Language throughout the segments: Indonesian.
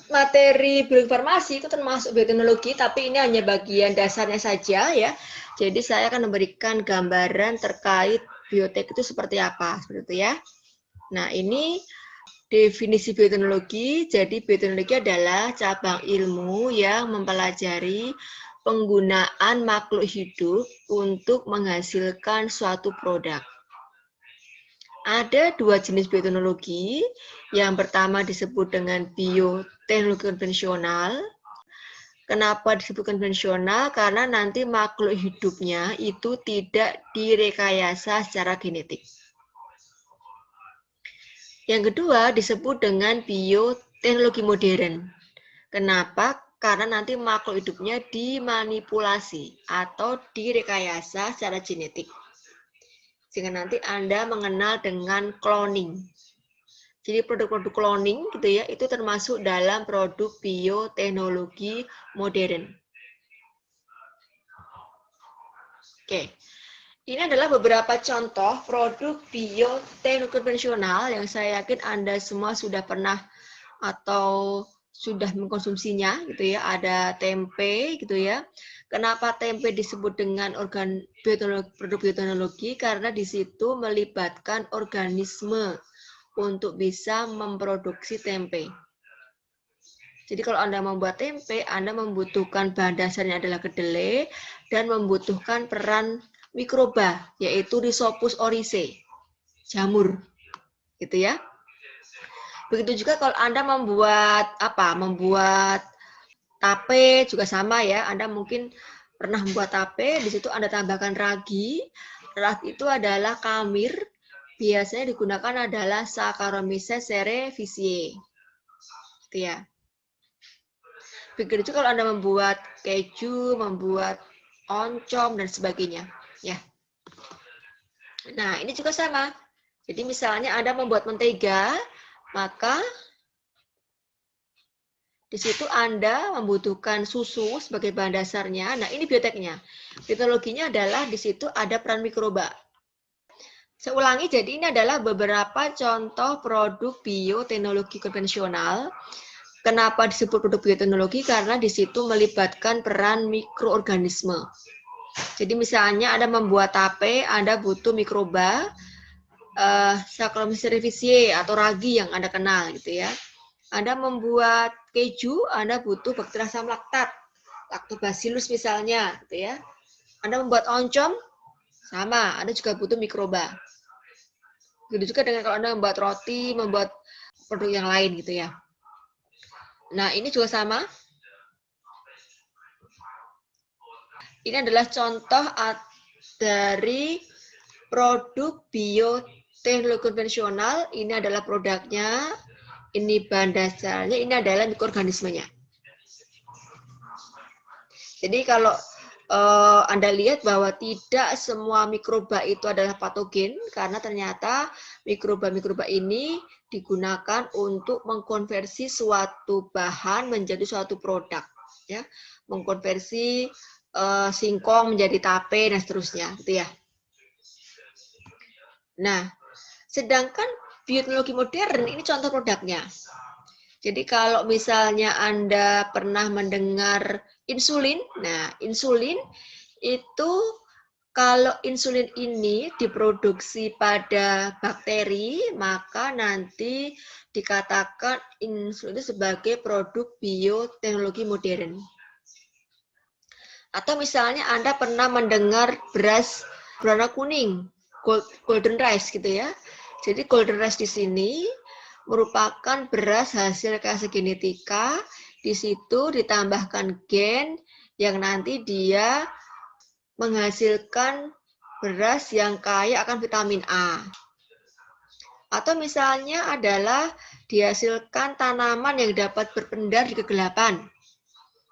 materi bioinformasi itu termasuk bioteknologi, tapi ini hanya bagian dasarnya saja ya. Jadi saya akan memberikan gambaran terkait biotek itu seperti apa, seperti itu ya. Nah, ini definisi bioteknologi. Jadi bioteknologi adalah cabang ilmu yang mempelajari penggunaan makhluk hidup untuk menghasilkan suatu produk. Ada dua jenis bioteknologi. Yang pertama disebut dengan bioteknologi konvensional. Kenapa disebut konvensional? Karena nanti makhluk hidupnya itu tidak direkayasa secara genetik. Yang kedua disebut dengan bioteknologi modern. Kenapa? Karena nanti makhluk hidupnya dimanipulasi atau direkayasa secara genetik. Sehingga nanti Anda mengenal dengan cloning. Jadi produk-produk cloning gitu ya, itu termasuk dalam produk bioteknologi modern. Oke. Ini adalah beberapa contoh produk bioteknologi konvensional yang saya yakin Anda semua sudah pernah atau sudah mengkonsumsinya gitu ya. Ada tempe gitu ya. Kenapa tempe disebut dengan produk bioteknologi? Karena di situ melibatkan organisme untuk bisa memproduksi tempe. Jadi kalau Anda membuat tempe, Anda membutuhkan bahan dasarnya adalah kedelai dan membutuhkan peran mikroba, yaitu Rhizopus oryzae, jamur, gitu ya. Begitu juga kalau Anda membuat membuat tape juga sama ya. Anda mungkin pernah membuat tape, di situ Anda tambahkan ragi. Ragi itu adalah kamir, biasanya digunakan adalah Saccharomyces cerevisiae, gitu ya. Begitu juga kalau Anda membuat keju, membuat oncom dan sebagainya, ya. Nah, ini juga sama. Jadi misalnya Anda membuat mentega, maka di situ Anda membutuhkan susu sebagai bahan dasarnya. Nah, ini bioteknya. Bioteknologinya adalah di situ ada peran mikroba. Saya ulangi, jadi ini adalah beberapa contoh produk bioteknologi konvensional. Kenapa disebut produk bioteknologi? Karena di situ melibatkan peran mikroorganisme. Jadi misalnya Anda membuat tape, Anda butuh mikroba, Saccharomyces cerevisiae atau ragi yang Anda kenal gitu ya. Anda membuat keju, Anda butuh bakteri asam laktat, lactobacillus misalnya gitu ya. Anda membuat oncom, sama, Anda juga butuh mikroba. Begitu juga dengan kalau Anda membuat roti, membuat produk yang lain gitu ya. Nah, ini juga sama. Ini adalah contoh dari produk bioteknologi konvensional. Ini adalah produknya, ini bahan dasarnya, ini adalah mikroorganismenya. Jadi kalau Anda lihat bahwa tidak semua mikroba itu adalah patogen, karena ternyata mikroba-mikroba ini digunakan untuk mengkonversi suatu bahan menjadi suatu produk, ya, mengkonversi singkong menjadi tape dan seterusnya, gitu ya. Nah, sedangkan bioteknologi modern ini contoh produknya. Jadi kalau misalnya Anda pernah mendengar insulin, nah insulin itu kalau insulin ini diproduksi pada bakteri, maka nanti dikatakan insulin itu sebagai produk bioteknologi modern. Atau misalnya Anda pernah mendengar beras berwarna kuning, golden rice gitu ya. Jadi golden rice di sini merupakan beras hasil rekayasa genetika. Di situ ditambahkan gen yang nanti dia menghasilkan beras yang kaya akan vitamin A. Atau misalnya adalah dihasilkan tanaman yang dapat berpendar di kegelapan.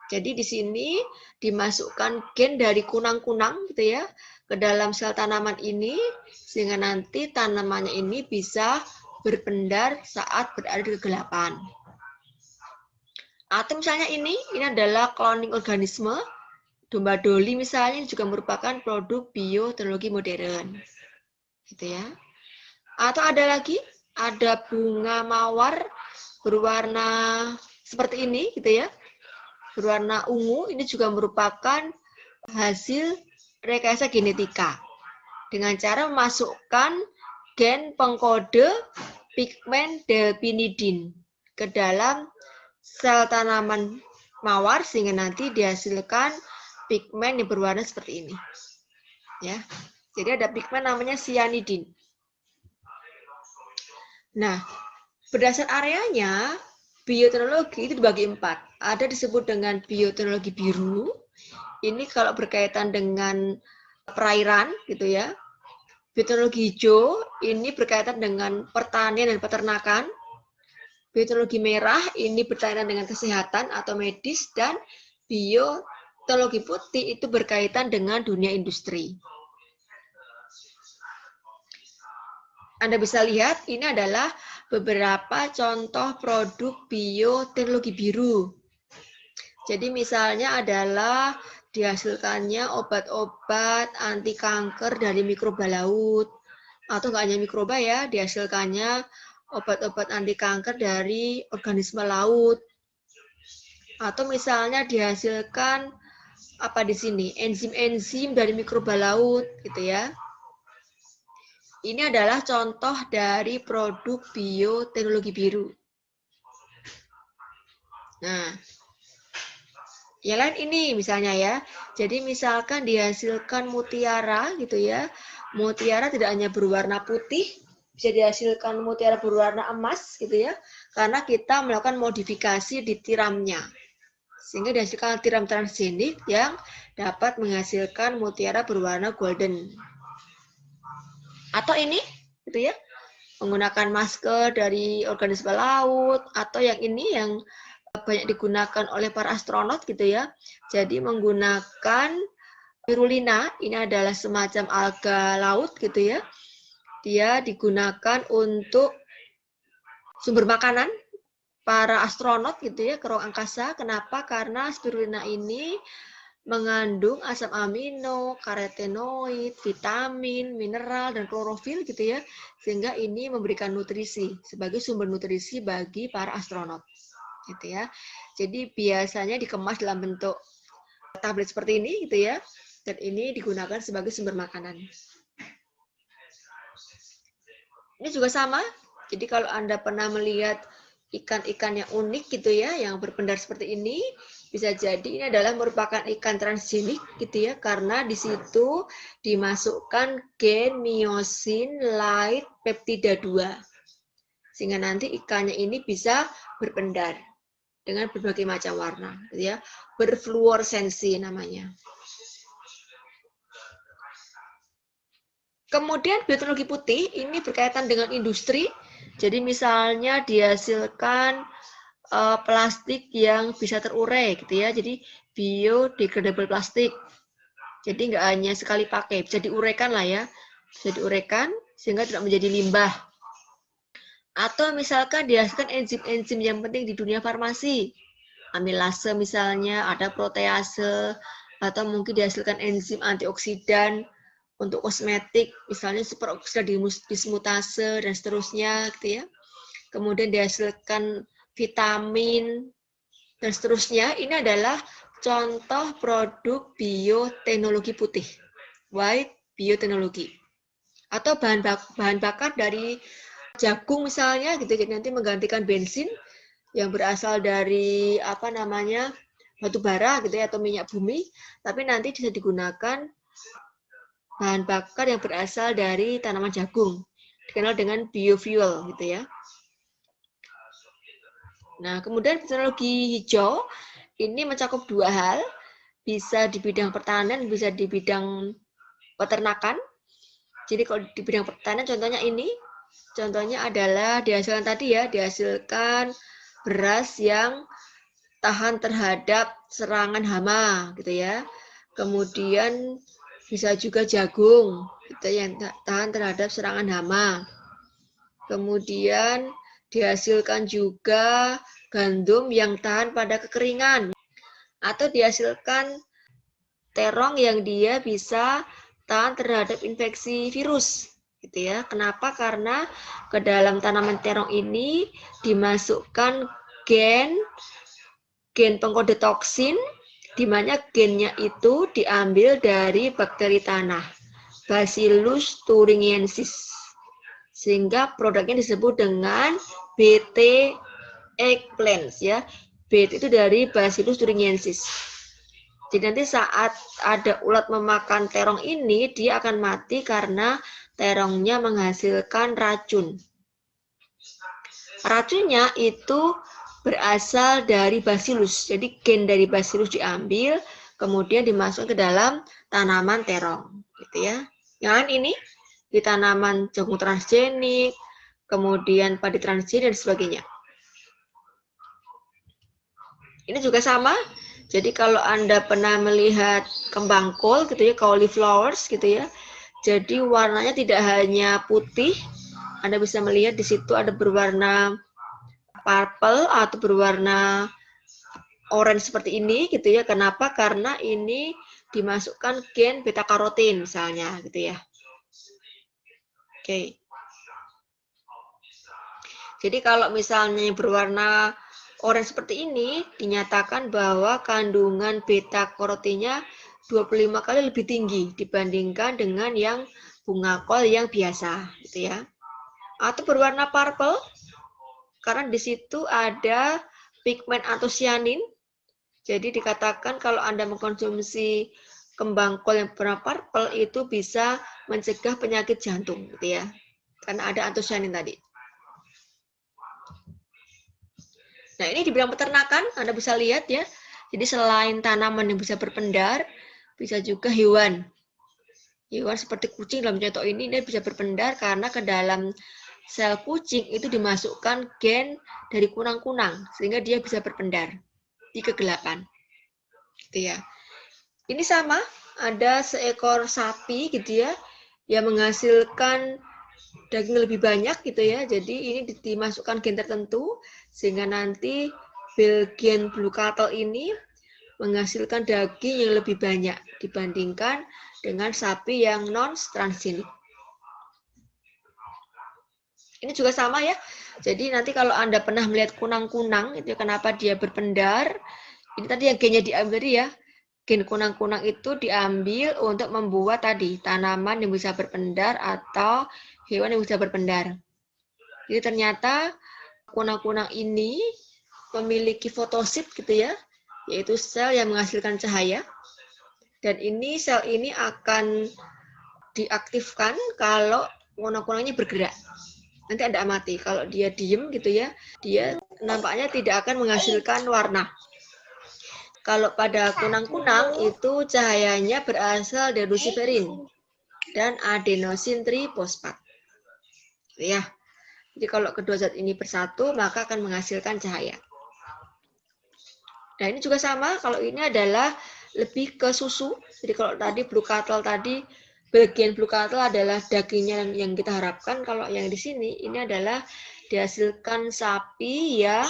Jadi di sini dimasukkan gen dari kunang-kunang gitu ya ke dalam sel tanaman ini sehingga nanti tanamannya ini bisa berpendar saat berada di kegelapan. Atau misalnya ini adalah cloning organisme, domba doli misalnya ini juga merupakan produk bioteknologi modern. Gitu ya. Atau ada lagi, ada bunga mawar berwarna seperti ini gitu ya, berwarna ungu, ini juga merupakan hasil rekayasa genetika dengan cara memasukkan gen pengkode pigmen depinidin ke dalam sel tanaman mawar sehingga nanti dihasilkan pigmen yang berwarna seperti ini. Ya. Jadi ada pigmen namanya cyanidin. Nah, berdasar areanya, bioteknologi itu dibagi 4. Ada disebut dengan bioteknologi biru. Ini kalau berkaitan dengan perairan gitu ya. Bioteknologi hijau ini berkaitan dengan pertanian dan peternakan. Bioteknologi merah ini berkaitan dengan kesehatan atau medis, dan bioteknologi putih itu berkaitan dengan dunia industri. Anda bisa lihat ini adalah beberapa contoh produk bioteknologi biru. Jadi misalnya adalah dihasilkannya obat-obat anti kanker dari mikroba laut, atau nggak hanya mikroba ya, dihasilkannya obat-obat anti kanker dari organisme laut, atau misalnya dihasilkan apa di sini enzim-enzim dari mikroba laut gitu ya. Ini adalah contoh dari produk bioteknologi biru. Nah, yang lain ini misalnya ya. Jadi misalkan dihasilkan mutiara gitu ya. Mutiara tidak hanya berwarna putih, bisa dihasilkan mutiara berwarna emas gitu ya. Karena kita melakukan modifikasi di tiramnya. Sehingga dihasilkan tiram transgenik yang dapat menghasilkan mutiara berwarna golden. Atau ini gitu ya. Menggunakan masker dari organisme laut, atau yang ini yang banyak digunakan oleh para astronot gitu ya. Jadi menggunakan spirulina, ini adalah semacam alga laut gitu ya. Dia digunakan untuk sumber makanan para astronot gitu ya ke ruang angkasa. Kenapa? Karena spirulina ini mengandung asam amino, karotenoid, vitamin, mineral, dan klorofil gitu ya. Sehingga ini memberikan nutrisi sebagai sumber nutrisi bagi para astronot. Gitu ya. Jadi biasanya dikemas dalam bentuk tablet seperti ini gitu ya. Dan ini digunakan sebagai sumber makanan. Ini juga sama. Jadi kalau Anda pernah melihat ikan-ikan yang unik gitu ya, yang berpendar seperti ini, bisa jadi ini adalah merupakan ikan transgenik gitu ya, karena di situ dimasukkan gen myosin light peptida 2. Sehingga nanti ikannya ini bisa berpendar dengan berbagai macam warna gitu ya. Berfluoresensi namanya. Kemudian bioteknologi putih ini berkaitan dengan industri. Jadi misalnya dihasilkan plastik yang bisa terurai gitu ya. Jadi biodegradable plastik. Jadi nggak hanya sekali pakai, bisa diuraikan lah ya. Bisa diuraikan sehingga tidak menjadi limbah. Atau misalkan dihasilkan enzim-enzim yang penting di dunia farmasi. Amilase misalnya, ada protease, atau mungkin dihasilkan enzim antioksidan untuk kosmetik, misalnya superoksida dismutase dan seterusnya gitu ya. Kemudian dihasilkan vitamin dan seterusnya. Ini adalah contoh produk bioteknologi putih, white bioteknologi. Atau bahan bakar dari jagung misalnya gitu, jadi nanti menggantikan bensin yang berasal dari apa namanya batu bara gitu ya, atau minyak bumi, tapi nanti bisa digunakan bahan bakar yang berasal dari tanaman jagung, dikenal dengan biofuel gitu ya. Nah, kemudian teknologi hijau ini mencakup 2 hal, bisa di bidang pertanian, bisa di bidang peternakan. Jadi kalau di bidang pertanian contohnya ini, contohnya adalah dihasilkan tadi ya, dihasilkan beras yang tahan terhadap serangan hama gitu ya. Kemudian bisa juga jagung gitu, yang tahan terhadap serangan hama. Kemudian dihasilkan juga gandum yang tahan pada kekeringan. Atau dihasilkan terong yang dia bisa tahan terhadap infeksi virus. Gitu ya. Kenapa? Karena ke dalam tanaman terong ini dimasukkan gen pengkode toksin, di mana gennya itu diambil dari bakteri tanah, Bacillus thuringiensis. Sehingga produknya disebut dengan BT eggplants ya. BT itu dari Bacillus thuringiensis. Jadi nanti saat ada ulat memakan terong ini, dia akan mati karena terongnya menghasilkan racun. Racunnya itu berasal dari Bacillus. Jadi gen dari Bacillus diambil, kemudian dimasukkan ke dalam tanaman terong, gitu ya. Yang ini di tanaman jagung transgenik, kemudian padi transgenik dan sebagainya. Ini juga sama. Jadi kalau Anda pernah melihat kembang kol gitu ya, cauliflowers gitu ya. Jadi warnanya tidak hanya putih, Anda bisa melihat di situ ada berwarna purple atau berwarna orange seperti ini gitu ya. Kenapa? Karena ini dimasukkan gen beta karotin misalnya gitu ya. Oke. Jadi kalau misalnya berwarna orange seperti ini, dinyatakan bahwa kandungan beta karotinnya 25 kali lebih tinggi dibandingkan dengan yang bunga kol yang biasa, gitu ya. Atau berwarna purple, karena di situ ada pigmen antosianin. Jadi dikatakan kalau Anda mengkonsumsi kembang kol yang berwarna purple itu bisa mencegah penyakit jantung, gitu ya. Karena ada antosianin tadi. Nah, ini di bidang peternakan, Anda bisa lihat ya. Jadi selain tanaman yang bisa berpendar, bisa juga hewan. Hewan seperti kucing dalam contoh ini, dia bisa berpendar karena ke dalam sel kucing itu dimasukkan gen dari kunang-kunang, sehingga dia bisa berpendar di kegelapan. Gitu ya. Ini sama, ada seekor sapi gitu ya, yang menghasilkan daging lebih banyak gitu ya. Jadi ini dimasukkan gen tertentu sehingga nanti Belgian Blue Cattle ini menghasilkan daging yang lebih banyak dibandingkan dengan sapi yang non transgenik. Ini juga sama ya. Jadi nanti kalau Anda pernah melihat kunang-kunang itu kenapa dia berpendar? Ini tadi yang gennya diambil ya. Gen kunang-kunang itu diambil untuk membuat tadi tanaman yang bisa berpendar atau hewan yang bisa berpendar. Jadi ternyata kunang-kunang ini memiliki fotosit gitu ya, yaitu sel yang menghasilkan cahaya. Dan ini sel ini akan diaktifkan kalau kunang-kunangnya bergerak. Nanti Anda amati, kalau dia diem gitu ya, dia nampaknya tidak akan menghasilkan warna. Kalau pada kunang-kunang itu cahayanya berasal dari luciferin dan adenosin trifosfat. Ya. Jadi kalau kedua zat ini bersatu maka akan menghasilkan cahaya. Nah, ini juga sama, kalau ini adalah lebih ke susu. Jadi kalau tadi blue cattle tadi bagian blue cattle adalah dagingnya yang kita harapkan, kalau yang di sini ini adalah dihasilkan sapi yang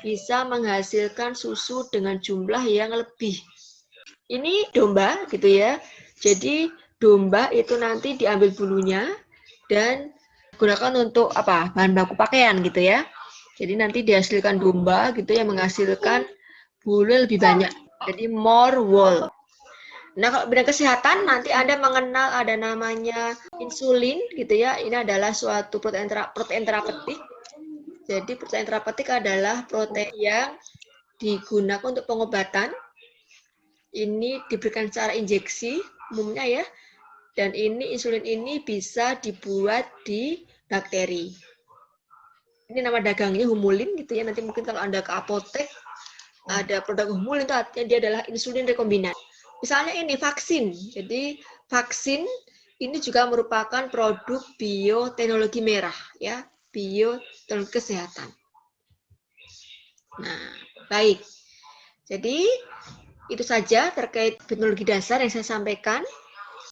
bisa menghasilkan susu dengan jumlah yang lebih. Ini domba gitu ya. Jadi domba itu nanti diambil bulunya dan digunakan untuk apa? Bahan baku pakaian gitu ya. Jadi nanti dihasilkan domba gitu yang menghasilkan bulu lebih banyak. Jadi more wool. Nah, kalau bidang kesehatan nanti Anda mengenal ada namanya insulin gitu ya. Ini adalah suatu protein terapeutik. Jadi protein terapeutik adalah protein yang digunakan untuk pengobatan. Ini diberikan secara injeksi umumnya ya. Dan ini insulin ini bisa dibuat di bakteri. Ini nama dagangnya humulin gitu ya. Nanti mungkin kalau Anda ke apotek ada produk humulin itu artinya dia adalah insulin rekombinan. Misalnya ini vaksin. Jadi vaksin ini juga merupakan produk bioteknologi merah ya, bioteknologi kesehatan. Nah, baik. Jadi itu saja terkait teknologi dasar yang saya sampaikan.